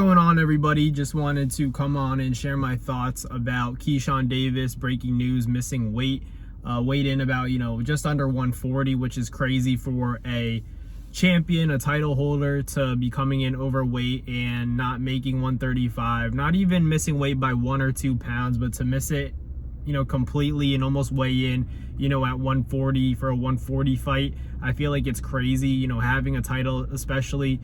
Going on, everybody? Just wanted to come on and share my thoughts about Keyshawn Davis. Breaking news: missing weight. Weighed in about just under 140, which is crazy for a champion, a title holder, to be coming in overweight and not making 135. Not even missing weight by 1 or 2 pounds, but to miss it completely and almost weigh in at 140 for a 140 fight. I feel like it's crazy, having a title, especially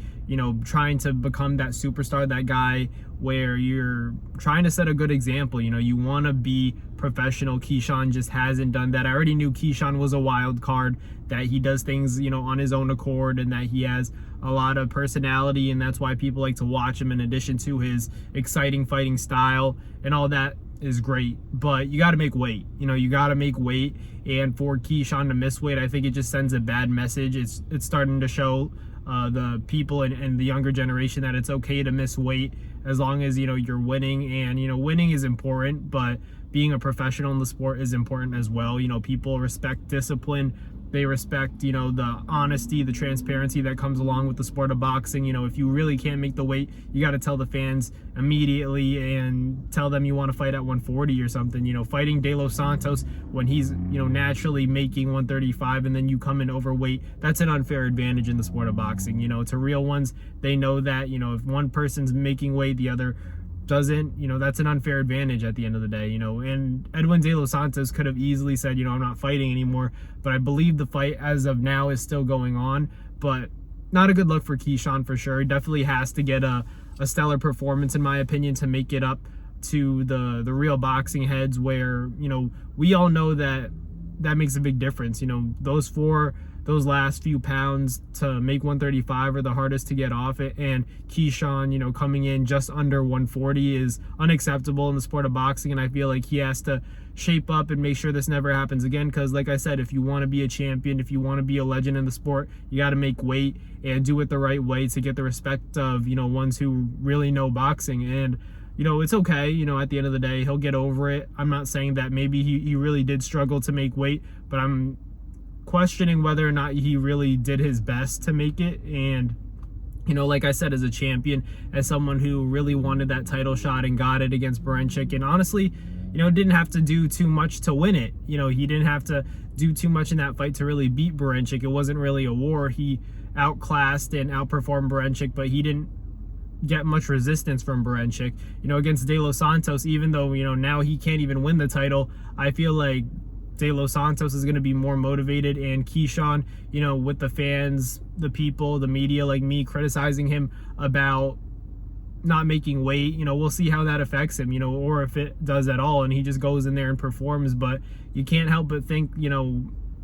trying to become that superstar, that guy where you're trying to set a good example. You want to be professional. Keyshawn just hasn't done that. I already knew Keyshawn was a wild card, that he does things on his own accord, and that he has a lot of personality, and that's why people like to watch him, in addition to his exciting fighting style, and all that is great. But you got to make weight. You got to make weight, and for Keyshawn to miss weight, I think it just sends a bad message. It's starting to show the people and the younger generation that it's okay to miss weight as long as you're winning. And winning is important, but being a professional in the sport is important as well. People respect discipline. They respect, the honesty, the transparency that comes along with the sport of boxing. If you really can't make the weight, you got to tell the fans immediately and tell them you want to fight at 140 or something. Fighting De Los Santos when he's, naturally making 135, and then you come in overweight, that's an unfair advantage in the sport of boxing. To real ones, they know that, if one person's making weight, the other doesn't, that's an unfair advantage at the end of the day. And Edwin De Los Santos could have easily said, I'm not fighting anymore, but I believe the fight as of now is still going on. But not a good look for Keyshawn for sure. He definitely has to get a stellar performance, in my opinion, to make it up to the real boxing heads, where we all know that makes a big difference. Those last few pounds to make 135 are the hardest to get off it, and Keyshawn, coming in just under 140 is unacceptable in the sport of boxing, and I feel like he has to shape up and make sure this never happens again, because like I said, if you want to be a champion, if you want to be a legend in the sport, you got to make weight and do it the right way to get the respect of, ones who really know boxing. And it's okay, at the end of the day, he'll get over it. I'm not saying that maybe he really did struggle to make weight, but I'm questioning whether or not he really did his best to make it. And like I said, as a champion, as someone who really wanted that title shot and got it against Baranchyk, and honestly, didn't have to do too much to win it. He didn't have to do too much in that fight to really beat Baranchyk. It wasn't really a war. He outclassed and outperformed Baranchyk, but he didn't get much resistance from Baranchyk. Against De Los Santos, even though now he can't even win the title, I feel like De Los Santos is going to be more motivated, and Keyshawn, with the fans, the people, the media like me criticizing him about not making weight, we'll see how that affects him, or if it does at all and he just goes in there and performs. But you can't help but think,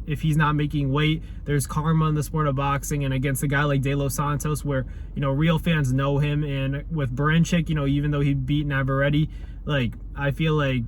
if he's not making weight, there's karma in the sport of boxing, and against a guy like De Los Santos, where real fans know him. And with Baranchyk, even though he beat Navarrete, I feel like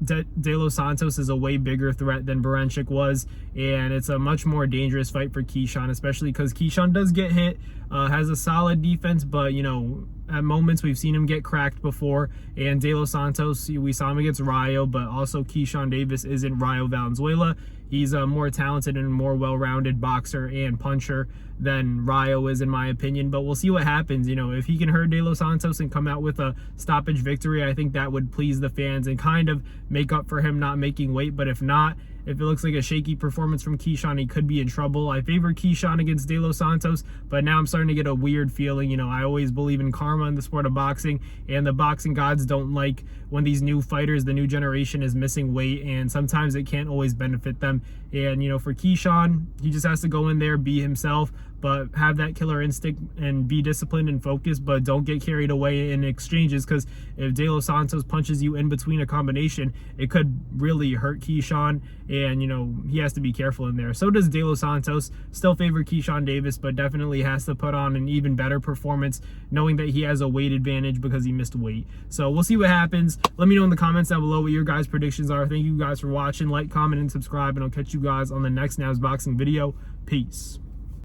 De Los Santos is a way bigger threat than Baranchyk was, and it's a much more dangerous fight for Keyshawn, especially because Keyshawn does get hit, has a solid defense, but at moments we've seen him get cracked before. And De Los Santos, we saw him against Rayo, but also Keyshawn Davis isn't Rayo Valenzuela. He's a more talented and more well-rounded boxer and puncher than Rayo is, in my opinion. But we'll see what happens. If he can hurt De Los Santos and come out with a stoppage victory, I think that would please the fans and kind of make up for him not making weight. But if not, if it looks like a shaky performance from Keyshawn, he could be in trouble. I favor Keyshawn against De Los Santos, but now I'm starting to get a weird feeling. I always believe in karma in the sport of boxing, and the boxing gods don't like when these new fighters, the new generation, is missing weight, and sometimes it can't always benefit them. And, for Keyshawn, he just has to go in there, be himself, but have that killer instinct and be disciplined and focused, but don't get carried away in exchanges, because if De Los Santos punches you in between a combination, it could really hurt Keyshawn, and he has to be careful in there. So does De Los Santos. Still favor Keyshawn Davis, but definitely has to put on an even better performance, knowing that he has a weight advantage because he missed weight. So we'll see what happens. Let me know in the comments down below what your guys' predictions are. Thank you guys for watching. Like, comment, and subscribe, and I'll catch you guys on the next Navs Boxing video. Peace.